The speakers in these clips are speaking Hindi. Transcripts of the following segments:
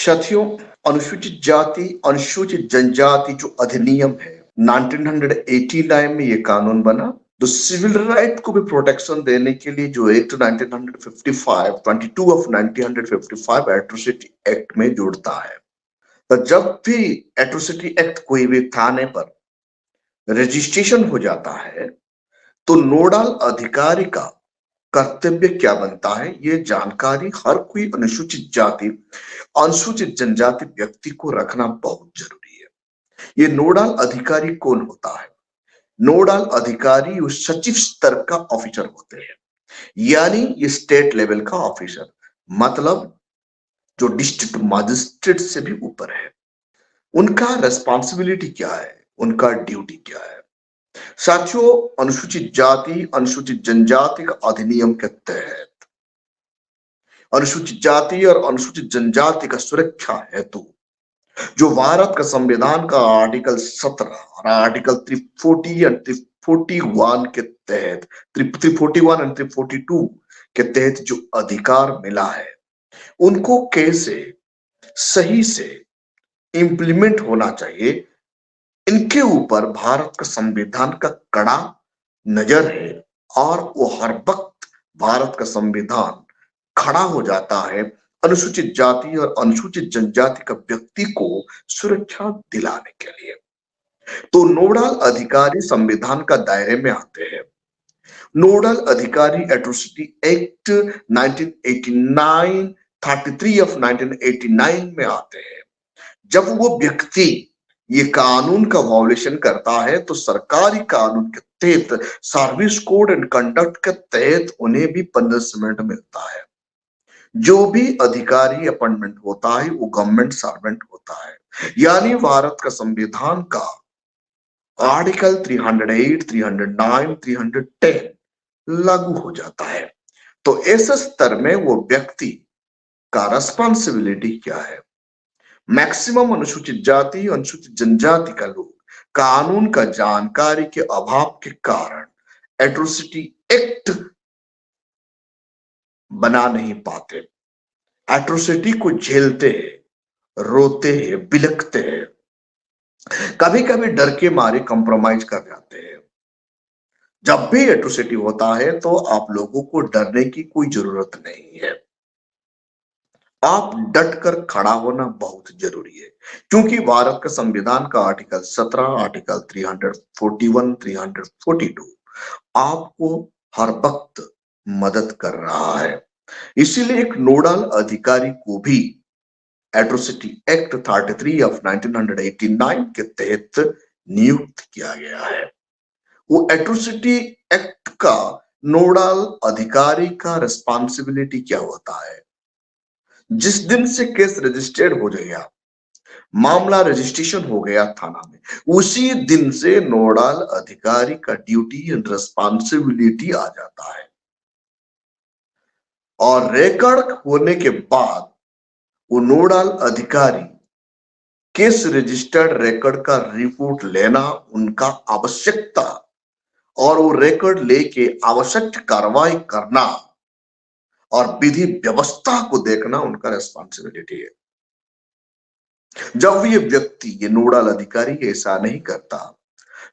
साथियों, अनुसूचित जाति अनुसूचित जनजाति जो अधिनियम है 1989 में ये कानून बना। तो सिविल राइट को भी प्रोटेक्शन देने के लिए जो एक्ट 1955 22 ऑफ 1955 एट्रोसिटी एक्ट में जुड़ता है। तो जब भी एट्रोसिटी एक्ट कोई भी थाने पर रजिस्ट्रेशन हो जाता है तो नोडल अधिकारी का कर्तव्य क्या बनता है, ये जानकारी हर कोई अनुसूचित जाति अनुसूचित जनजाति व्यक्ति को रखना बहुत जरूरी है। ये नोडल अधिकारी कौन होता है? नोडल अधिकारी उस सचिव स्तर का ऑफिसर होते हैं, यानी ये स्टेट लेवल का ऑफिसर, मतलब जो डिस्ट्रिक्ट मजिस्ट्रेट से भी ऊपर है। उनका रेस्पॉन्सिबिलिटी क्या है, उनका ड्यूटी क्या है? साथियों, अनुसूचित जाति अनुसूचित जनजाति का अधिनियम के तहत अनुसूचित जाति और अनुसूचित जनजाति का सुरक्षा हेतु जो भारत का संविधान का आर्टिकल 17 और आर्टिकल 340 और 341 के तहत 341 और 342 के तहत जो अधिकार मिला है, उनको कैसे सही से इंप्लीमेंट होना चाहिए, इनके ऊपर भारत का संविधान का कड़ा नजर है। और वो हर वक्त भारत का संविधान खड़ा हो जाता है अनुसूचित जाति और अनुसूचित जनजाति का व्यक्ति को सुरक्षा दिलाने के लिए। तो नोडल अधिकारी संविधान का दायरे में आते हैं। नोडल अधिकारी एट्रोसिटी एक्ट 1989 33 ऑफ 1989 में आते हैं। जब वो व्यक्ति ये कानून का वायोलेशन करता है तो सरकारी कानून के तहत सर्विस कोड एंड कंडक्ट के तहत उन्हें भी पनिशमेंट मिलता है। जो भी अधिकारी अपॉइंटमेंट होता है वो गवर्नमेंट सर्वेंट होता है, यानी भारत का संविधान का आर्टिकल 308, 309, 310 लागू हो जाता है। तो ऐसे स्तर में वो व्यक्ति का रेस्पॉन्सिबिलिटी क्या है? मैक्सिमम अनुसूचित जाति अनुसूचित जनजाति का लोग कानून का जानकारी के अभाव के कारण एट्रोसिटी एक्ट बना नहीं पाते, एट्रोसिटी को झेलते हैं, रोते हैं, बिलखते हैं, कभी कभी डर के मारे कंप्रोमाइज कर जाते हैं। जब भी एट्रोसिटी होता है तो आप लोगों को डरने की कोई जरूरत नहीं है, आप डट कर खड़ा होना बहुत जरूरी है, क्योंकि भारत का संविधान का आर्टिकल 17, आर्टिकल 341, 342 आपको हर वक्त मदद कर रहा है। इसीलिए एक नोडल अधिकारी को भी एट्रोसिटी एक्ट 33 ऑफ 1989 के तहत नियुक्त किया गया है। वो एट्रोसिटी एक्ट का नोडल अधिकारी का रिस्पॉन्सिबिलिटी क्या होता है? जिस दिन से केस रजिस्टर्ड हो गया, मामला रजिस्ट्रेशन हो गया थाना में, उसी दिन से नोडल अधिकारी का ड्यूटी एंड रिस्पॉन्सिबिलिटी आ जाता है। और रिकॉर्ड होने के बाद वो नोडल अधिकारी केस रजिस्टर्ड रिकॉर्ड का रिपोर्ट लेना उनका आवश्यकता, और वो रिकॉर्ड लेके आवश्यक कार्रवाई करना और विधि व्यवस्था को देखना उनका रिस्पॉन्सिबिलिटी है। जब ये व्यक्ति, ये नोडल अधिकारी ऐसा नहीं करता,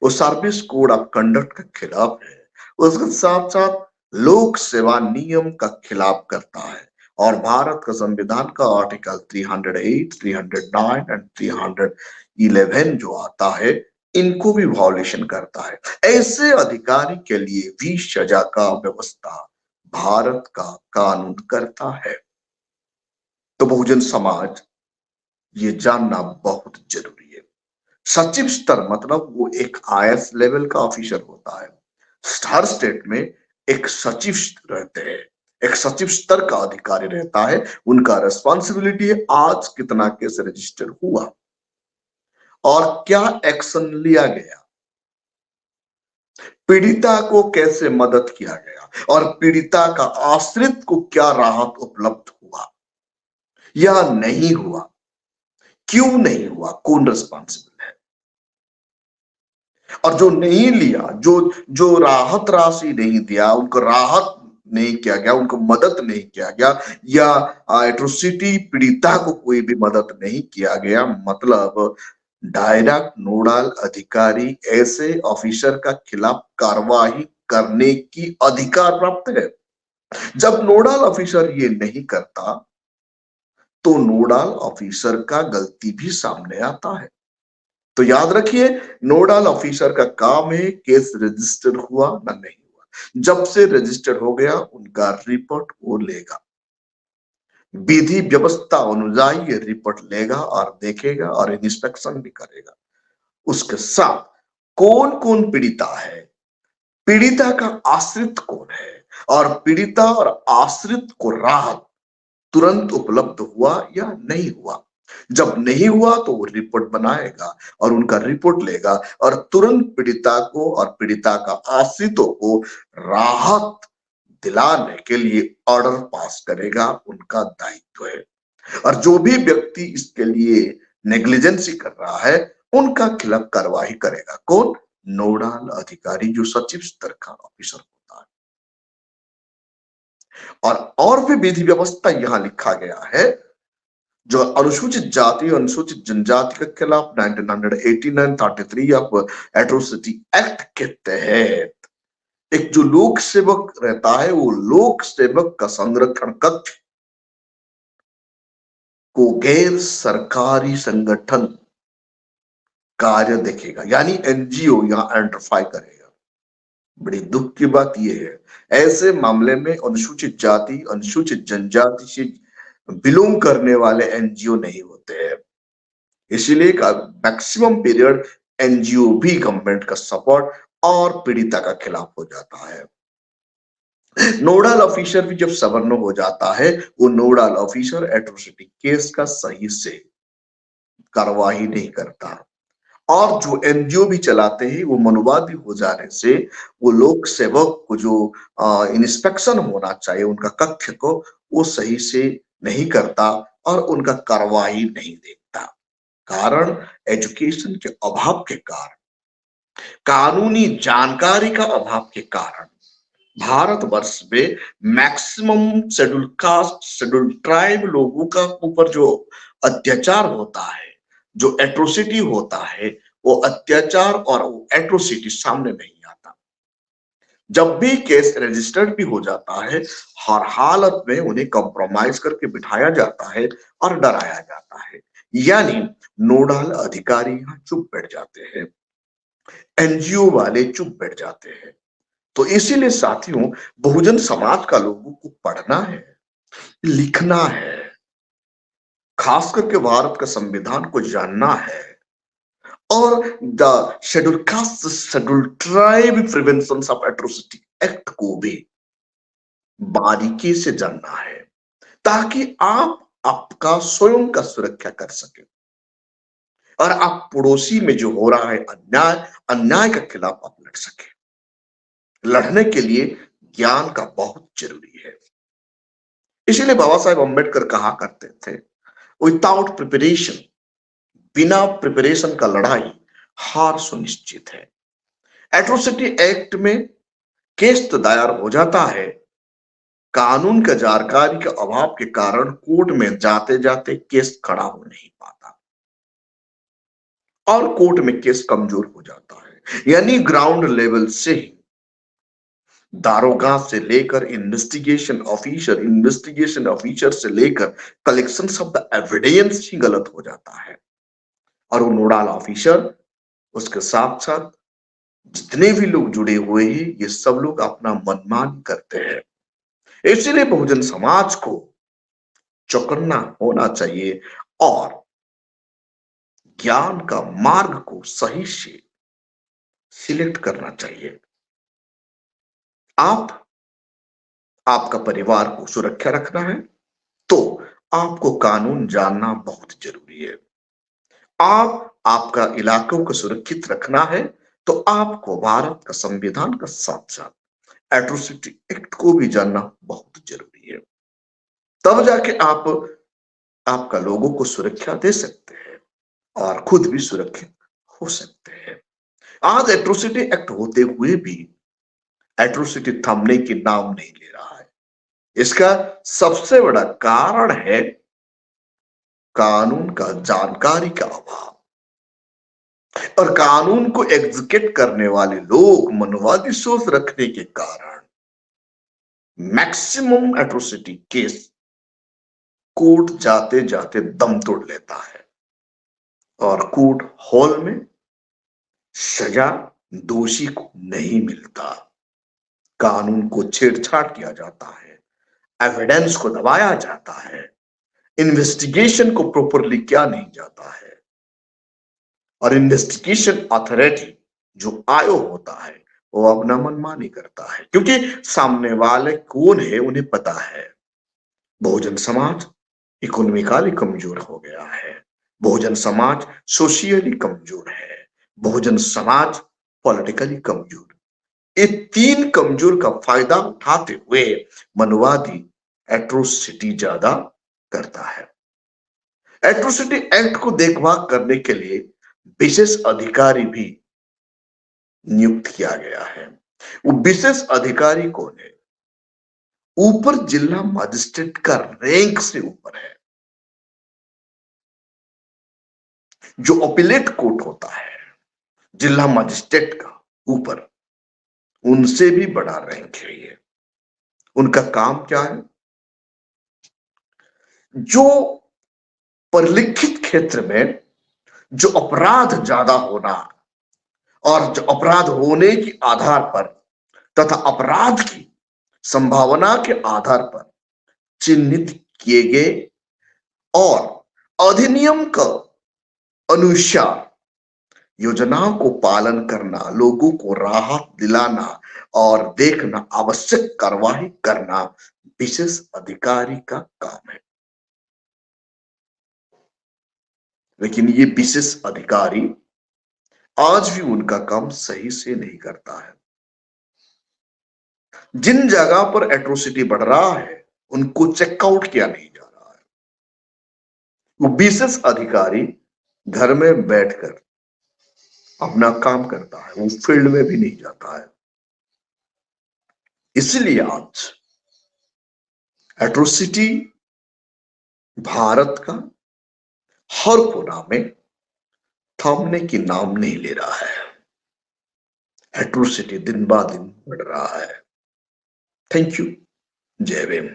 वो सर्विस कोड ऑफ कंडक्ट के खिलाफ है, उसके साथ साथ लोक सेवा नियम का खिलाफ करता है, और भारत का संविधान का आर्टिकल 308, 309 एंड 311 जो आता है, इनको भी वायोलेशन करता है। ऐसे अधिकारी के लिए भी सजा का व्यवस्था भारत का कानून करता है। तो बहुजन समाज ये जानना बहुत जरूरी है। सचिव स्तर मतलब वो एक आईएएस लेवल का ऑफिसर होता है। हर स्टेट में एक सचिव रहते हैं, एक सचिव स्तर का अधिकारी रहता है। उनका रिस्पॉन्सिबिलिटी है आज कितना केस रजिस्टर हुआ और क्या एक्शन लिया गया, पीड़िता को कैसे मदद किया गया, और पीड़िता का आश्रित को क्या राहत उपलब्ध हुआ या नहीं हुआ, क्यों नहीं हुआ, कौन रिस्पॉन्सिबल है। और जो नहीं लिया, जो जो राहत राशि नहीं दिया, उनको राहत नहीं किया गया, उनको मदद नहीं किया गया, या एट्रोसिटी पीड़िता को कोई भी मदद नहीं किया गया, मतलब डायरेक्ट नोडल अधिकारी ऐसे ऑफिसर का खिलाफ कार्रवाई करने की अधिकार प्राप्त है। जब नोडल ऑफिसर ये नहीं करता तो नोडल ऑफिसर का गलती भी सामने आता है। तो याद रखिए, नोडल ऑफिसर का काम है केस रजिस्टर हुआ ना नहीं हुआ, जब से रजिस्टर हो गया उनका रिपोर्ट वो लेगा, विधि व्यवस्था अनुसार ये रिपोर्ट लेगा और देखेगा और इंस्पेक्शन भी करेगा। उसके साथ कौन कौन पीड़िता है, पीड़िता का आश्रित कौन है, और पीड़िता और आश्रित को राहत तुरंत उपलब्ध हुआ या नहीं हुआ। जब नहीं हुआ तो वो रिपोर्ट बनाएगा और उनका रिपोर्ट लेगा और तुरंत पीड़िता को और पीड़िता का आश्रितों को राहत दिलाने के लिए ऑर्डर पास करेगा, उनका दायित्व है। और जो भी व्यक्ति इसके लिए नेग्लिजेंसी कर रहा है उनका खिलाफ कार्रवाई करेगा कौन, नोडल अधिकारी, जो सचिव स्तर का ऑफिसर होता है। और भी विधि व्यवस्था यहां लिखा गया है, जो अनुसूचित जाति और अनुसूचित जनजाति के खिलाफ 1989 33 ऑफ एट्रोसिटी एक्ट के तहत एक जो लोक सेवक रहता है, वो लोक सेवक का संरक्षण कक्ष को गैर सरकारी संगठन कार्य देखेगा, यानी एनजीओ यहां एंटरफाई करेगा। बड़ी दुख की बात यह है, ऐसे मामले में अनुसूचित जाति अनुसूचित जनजाति से बिलोंग करने वाले एनजीओ नहीं होते हैं। इसीलिए मैक्सिमम पीरियड एनजीओ भी गवर्नमेंट का सपोर्ट और पीड़िता का खिलाफ हो जाता है। नोडल ऑफिसर भी जब सवर्ण हो जाता है, वो नोडल ऑफिसर एट्रोसिटी केस का सही से कार्रवाई नहीं करता, और जो एनजीओ भी चलाते हैं वो मनोवादी हो जाने से वो लोक सेवक को जो इंस्पेक्शन होना चाहिए उनका कक्ष को, वो सही से नहीं करता और उनका कार्रवाई नहीं देखता। कारण एजुकेशन के अभाव के कारण, कानूनी जानकारी का अभाव के कारण भारतवर्ष में maximum schedule caste schedule tribe लोगों का ऊपर जो अत्याचार होता है, जो एट्रोसिटी होता है, वो अत्याचार और वो एट्रोसिटी सामने नहीं आता। जब भी केस रजिस्टर्ड भी हो जाता है, हर हालत में उन्हें कॉम्प्रोमाइज करके बिठाया जाता है और डराया जाता है, यानी नोडल अधिकारी यहां चुप बैठ जाते हैं, एनजीओ वाले चुप बैठ जाते हैं। तो इसीलिए साथियों, बहुजन समाज का लोगों को पढ़ना है, लिखना है, खास करके भारत का संविधान को जानना है, और the schedule caste schedule tribe prevention of atrocity act को भी बारीकी से जानना है, ताकि आप आपका स्वयं का सुरक्षा कर सके और आप पड़ोसी में जो हो रहा है अन्याय, अन्याय के खिलाफ आप लड़ सके। लड़ने के लिए ज्ञान का बहुत जरूरी है। इसीलिए बाबा साहेब अम्बेडकर कहा करते थे, विदाउट प्रिपरेशन, बिना प्रिपरेशन का लड़ाई हार सुनिश्चित है। एट्रोसिटी एक्ट में केस तो दायर हो जाता है, कानून का जानकारी के अभाव के कारण कोर्ट में जाते जाते केस खड़ा हो नहीं पाता और कोर्ट में केस कमजोर हो जाता है। यानी ग्राउंड लेवल से ही दारोगा से लेकर इन्वेस्टिगेशन ऑफिसर से लेकर कलेक्शन ऑफ द एविडेंस ही गलत हो जाता है, और वो नोडल ऑफिसर उसके साथ साथ जितने भी लोग जुड़े हुए हैं, ये सब लोग अपना मनमानी करते हैं। इसीलिए बहुजन समाज को चौकन्ना होना चाहिए और ज्ञान का मार्ग को सही से सिलेक्ट करना चाहिए। आप आपका परिवार को सुरक्षा रखना है तो आपको कानून जानना बहुत जरूरी है। आप आपका इलाकों को सुरक्षित रखना है तो आपको भारत का संविधान का साथ साथ एट्रोसिटी एक्ट को भी जानना बहुत जरूरी है। तब जाके आप आपका लोगों को सुरक्षा दे सकते हैं और खुद भी सुरक्षित हो सकते हैं। आज एट्रोसिटी एक्ट होते हुए भी एट्रोसिटी थमने की नाम नहीं ले रहा है। इसका सबसे बड़ा कारण है कानून का जानकारी का अभाव, और कानून को एग्जीक्यूट करने वाले लोग मनोवादी सोच रखने के कारण मैक्सिमम एट्रोसिटी केस कोर्ट जाते जाते दम तोड़ लेता है और कोर्ट हॉल में सजा दोषी को नहीं मिलता। कानून को छेड़छाड़ किया जाता है, एविडेंस को दबाया जाता है, इन्वेस्टिगेशन को प्रॉपरली किया नहीं जाता है, और इन्वेस्टिगेशन अथॉरिटी जो आयोग होता है वो अपना मनमानी करता है, क्योंकि सामने वाले कौन है उन्हें पता है। बहुजन समाज इकोनॉमिकली कमजोर हो गया है, बहुजन समाज सोशियली कमजोर है, बहुजन समाज पॉलिटिकली कमजोर। ये तीन कमजोर का फायदा उठाते हुए मनवादी एट्रोसिटी ज्यादा करता है। एट्रोसिटी एक्ट को देखभाल करने के लिए विशेष अधिकारी भी नियुक्त किया गया है। वो विशेष अधिकारी कौन है? ऊपर जिला मजिस्ट्रेट का रैंक से ऊपर है। जो अपीलेट कोर्ट होता है जिला मजिस्ट्रेट का ऊपर, उनसे भी बड़ा रैंक है ये। उनका काम क्या है? जो परिलिखित क्षेत्र में जो अपराध ज्यादा होना और जो अपराध होने के आधार पर तथा अपराध की संभावना के आधार पर चिन्हित किए गए और अधिनियम का अनुसार योजनाओं को पालन करना, लोगों को राहत दिलाना और देखना, आवश्यक कार्यवाही करना विशेष अधिकारी का काम है। लेकिन ये विशेष अधिकारी आज भी उनका काम सही से नहीं करता है। जिन जगह पर एट्रोसिटी बढ़ रहा है उनको चेकआउट किया नहीं जा रहा है। वो विशेष अधिकारी घर में बैठकर अपना काम करता है, वो फील्ड में भी नहीं जाता है। इसलिए आज एट्रोसिटी भारत का हर कोना में थमने की नाम नहीं ले रहा है। एट्रोसिटी दिन ब दिन बढ़ रहा है। Thank you. जय भीम।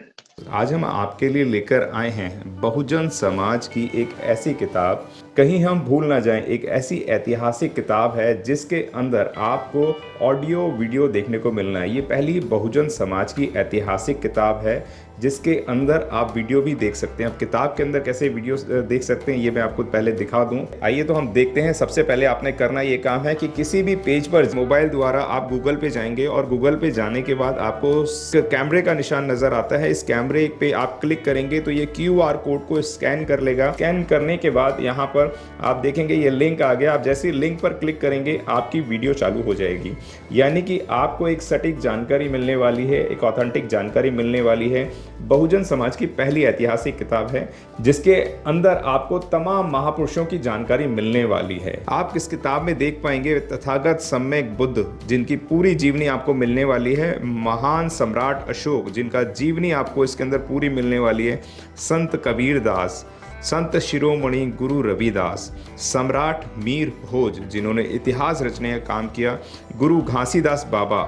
आज हम आपके लिए लेकर आए हैं बहुजन समाज की एक ऐसी किताब, कहीं हम भूल ना जाएं, एक ऐसी ऐतिहासिक किताब है जिसके अंदर आपको ऑडियो वीडियो देखने को मिलना है। ये पहली बहुजन समाज की ऐतिहासिक किताब है जिसके अंदर आप वीडियो भी देख सकते हैं। अब किताब के अंदर कैसे वीडियो देख सकते हैं ये मैं आपको पहले दिखा दूं। आइए तो हम देखते हैं। सबसे पहले आपने करना ये काम है कि किसी भी पेज पर मोबाइल द्वारा आप गूगल पे जाएंगे और गूगल पे जाने के बाद आपको कैमरे का निशान नजर आता है। इस कैमरे पे आप क्लिक करेंगे तो ये QR कोड को स्कैन कर लेगा। स्कैन करने के बाद यहाँ पर आप देखेंगे ये लिंक आ गया। आप जैसे लिंक पर क्लिक करेंगे आपकी वीडियो चालू हो जाएगी, यानी कि आपको एक सटीक जानकारी मिलने वाली है, एक ऑथेंटिक जानकारी मिलने वाली है। बहुजन समाज की पहली ऐतिहासिक किताब है जिसके अंदर आपको तमाम महापुरुषों की जानकारी मिलने वाली है। आप इस किताब में देख पाएंगे तथागत सम्यक बुद्ध जिनकी पूरी जीवनी आपको मिलने वाली है, महान सम्राट अशोक जिनका जीवनी आपको इसके अंदर पूरी मिलने वाली है, संत कबीर दास, संत शिरोमणि गुरु रविदास, सम्राट मीर भोज जिन्होंने इतिहास रचने का काम किया, गुरु घासीदास बाबा,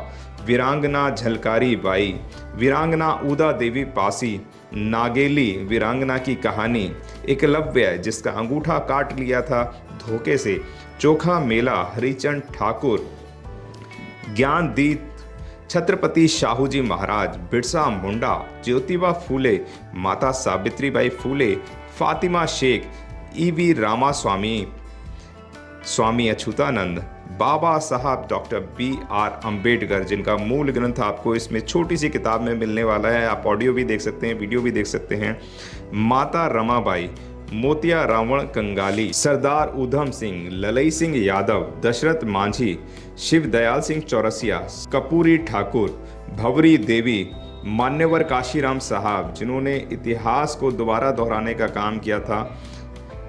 वीरांगना झलकारी बाई, वीरांगना उदा देवी पासी, नागेली वीरांगना की कहानी, एकलव्य जिसका अंगूठा काट लिया था धोखे से, चोखा मेला हरिचंद ठाकुर, ज्ञानदीप छत्रपति शाहूजी महाराज, बिरसा मुंडा, ज्योतिबा फूले, माता सावित्रीबाई फूले, फातिमा शेख, EV रामास्वामी, स्वामी अच्युतानंद, बाबा साहब डॉक्टर BR अम्बेडकर जिनका मूल ग्रंथ आपको इसमें छोटी सी किताब में मिलने वाला है। आप ऑडियो भी देख सकते हैं, वीडियो भी देख सकते हैं। माता रमाबाई, मोतिया रावण कंगाली, सरदार उधम सिंह, ललई सिंह यादव, दशरथ मांझी, शिव दयाल सिंह चौरसिया, कपूरी ठाकुर, भवरी देवी, मान्यवर काशीराम साहब जिन्होंने इतिहास को दोबारा दोहराने का काम किया था,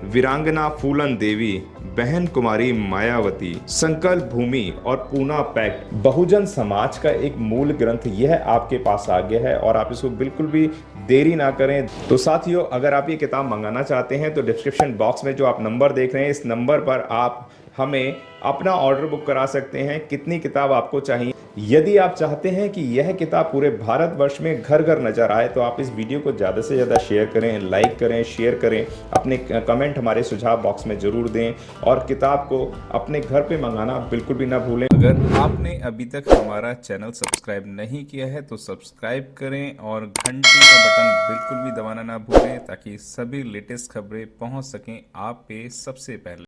वीरांगना फूलन देवी, बहन कुमारी मायावती, संकल्प भूमि और पूना पैक्ट, बहुजन समाज का एक मूल ग्रंथ यह आपके पास आ गया है और आप इसको बिल्कुल भी देरी ना करें। तो साथियों, अगर आप ये किताब मंगाना चाहते हैं तो डिस्क्रिप्शन बॉक्स में जो आप नंबर देख रहे हैं, इस नंबर पर आप हमें अपना ऑर्डर बुक करा सकते हैं। कितनी किताब आपको चाहिए? यदि आप चाहते हैं कि यह किताब पूरे भारतवर्ष में घर घर नजर आए तो आप इस वीडियो को ज़्यादा से ज़्यादा शेयर करें, लाइक करें, शेयर करें, अपने कमेंट हमारे सुझाव बॉक्स में ज़रूर दें और किताब को अपने घर पे मंगाना बिल्कुल भी ना भूलें। अगर आपने अभी तक हमारा चैनल सब्सक्राइब नहीं किया है तो सब्सक्राइब करें और घंटी का बटन बिल्कुल भी दबाना ना भूलें ताकि सभी लेटेस्ट खबरें पहुंच सकें आप पे सबसे पहले।